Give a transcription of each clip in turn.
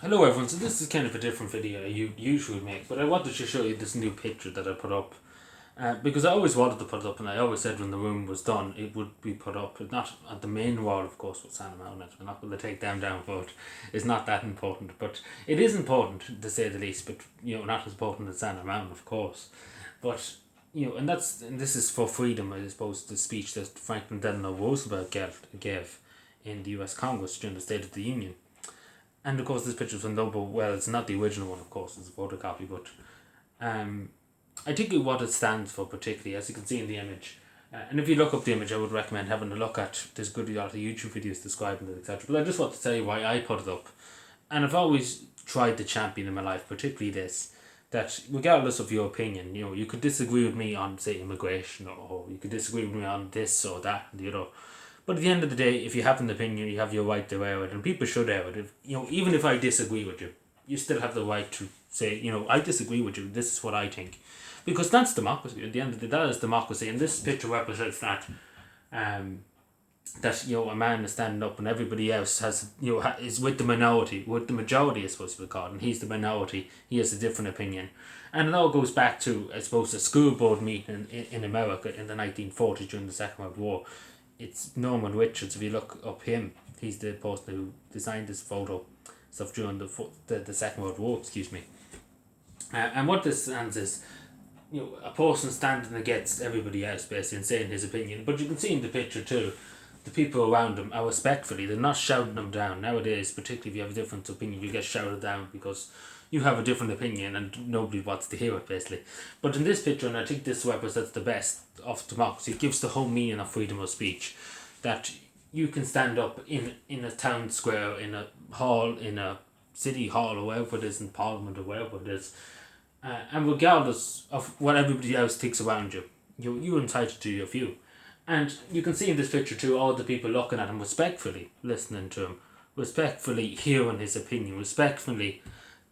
Hello everyone, so this is kind of a different video you usually make, but I wanted to show you this new picture that I put up. Because I always wanted to put it up, and I always said when the room was done it would be put up. It's not at the main wall, of course, with Santa Mountain. We're not going to take them down, but it's not that important. But it is important, to say the least, but not as important as Santa Mountain, of course. But and this is for freedom, I suppose, the speech that Franklin Delano Roosevelt gave in the U.S. Congress during the State of the Union. And of course, this picture was from well, it's not the original one, of course, it's a photocopy, but I think what it stands for, particularly, as you can see in the image. And if you look up the image, I would recommend having a look at. There's good lot of YouTube videos describing it, etc. But I just want to tell you why I put it up. And I've always tried to champion in my life, particularly this, that regardless of your opinion, you could disagree with me on, say, immigration, or you could disagree with me on this or that, But at the end of the day, if you have an opinion, you have your right to air it, and people should air it. Even if I disagree with you, you still have the right to say, I disagree with you. This is what I think, because that's democracy. At the end of the day, that is democracy, and this picture represents that. That a man is standing up, and everybody else is with the minority, with the majority, is supposed to be called, and he's the minority. He has a different opinion, and it all goes back to, I suppose, a school board meeting in America in the 1940s during the Second World War. It's Norman Richards. If you look up him, he's the person who designed this photo stuff during the Second World War. Excuse me. And what this stands is, a person standing against everybody else, basically, and saying his opinion. But you can see in the picture too, the people around him are respectfully. They're not shouting them down nowadays. Particularly if you have a different opinion, you get shouted down because you have a different opinion and nobody wants to hear it, basically. But in this picture, and I think this represents the best of democracy, it gives the whole meaning of freedom of speech, that you can stand up in a town square, in a hall, in a city hall, or wherever it is, in Parliament, or wherever it is, and regardless of what everybody else thinks around you, you're entitled to your view. And you can see in this picture too, all the people looking at him, respectfully listening to him, respectfully hearing his opinion, respectfully,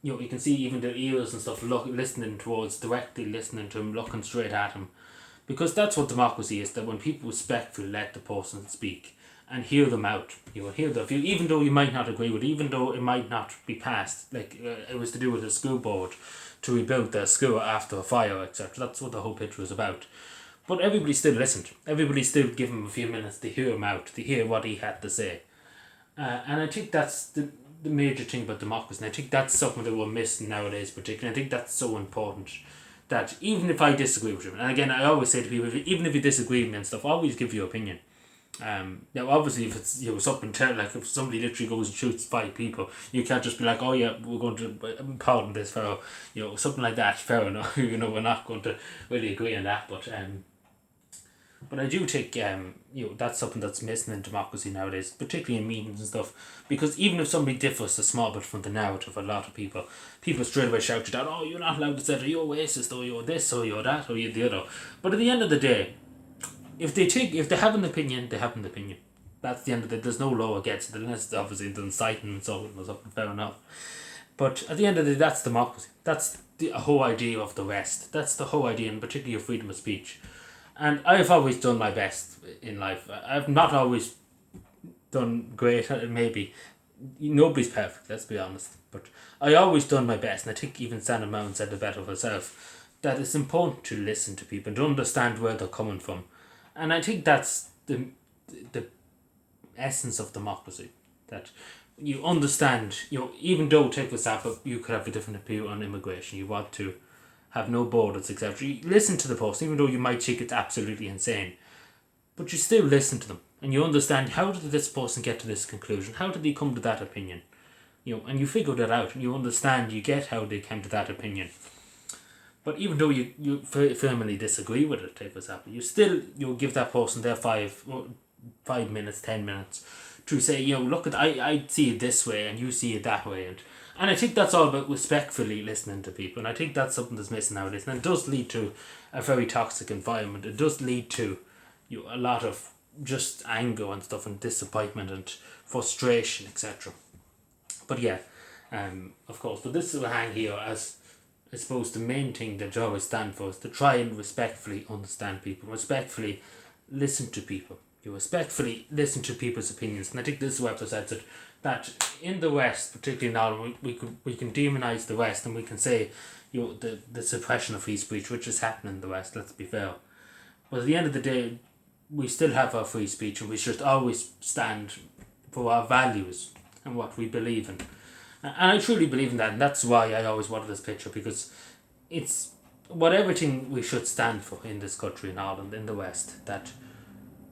you can see even their ears and stuff listening directly listening to him, looking straight at him. Because that's what democracy is, that when people respectfully let the person speak and hear them out, you will hear their view, even though you might not agree with it, even though it might not be passed, like it was to do with the school board to rebuild their school after a fire, etc. That's what the whole picture was about. But everybody still listened. Everybody still gave him a few minutes to hear him out, to hear what he had to say. And I think that's the major thing about democracy, and I think that's something that we're missing nowadays, particularly. I think that's so important, that even if I disagree with you, and again, I always say to people, even if you disagree with me and stuff, always give your opinion. Now obviously if it's something terrible, like if somebody literally goes and shoots 5 people, you can't just be like, oh yeah, we're going to pardon this fellow, something like that, fair enough. We're not going to really agree on that, but I do think that's something that's missing in democracy nowadays, particularly in meetings and stuff. Because even if somebody differs a small bit from the narrative, a lot of people straight away shout you down. Oh, you're not allowed to say that. You're racist, or you're this, or you're that, or you're the other. But at the end of the day, if they have an opinion, they have an opinion. That's the end of it. There's no law against it, unless obviously it doesn't cite and so or something. Fair enough. But at the end of the day, that's democracy. That's the whole idea of the West. That's the whole idea, and particularly of freedom of speech. And I've always done my best in life. I've not always done great, maybe. Nobody's perfect, let's be honest. But I always done my best, and I think even Santa Mountain said it better herself, that it's important to listen to people and to understand where they're coming from. And I think that's the essence of democracy. That you understand, even though, take for example, you could have a different opinion on immigration, you want to have no borders, etc. You listen to the person, even though you might think it's absolutely insane. But you still listen to them, and you understand, how did this person get to this conclusion? How did they come to that opinion? And you figure that out, and you understand, you get how they came to that opinion. But even though you firmly disagree with it, take for example, you'll give that person their 5 minutes, 10 minutes to say, look, I see it this way and you see it that way, and I think that's all about respectfully listening to people, and I think that's something that's missing nowadays, and it does lead to a very toxic environment. It does lead to a lot of just anger and stuff, and disappointment and frustration, etc. But yeah, of course, but this will hang here as, I suppose, the main thing that I always stand for is to try and respectfully understand people, respectfully listen to people. You respectfully listen to people's opinions, and I think this represents it that in the West, particularly now, we can demonize the West, and we can say, the suppression of free speech, which is happening in the West. Let's be fair. But at the end of the day, we still have our free speech, and we should always stand for our values and what we believe in. And I truly believe in that, and that's why I always wanted this picture, because it's what everything we should stand for in this country, in Ireland, in the West, that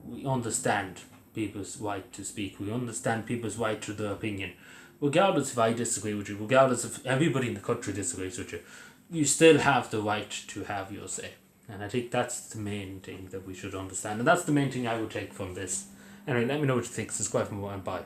we understand people's right to speak, we understand people's right to their opinion. Regardless if I disagree with you, regardless if everybody in the country disagrees with you, you still have the right to have your say. And I think that's the main thing that we should understand. And that's the main thing I would take from this. Anyway, let me know what you think. Subscribe for more, and bye.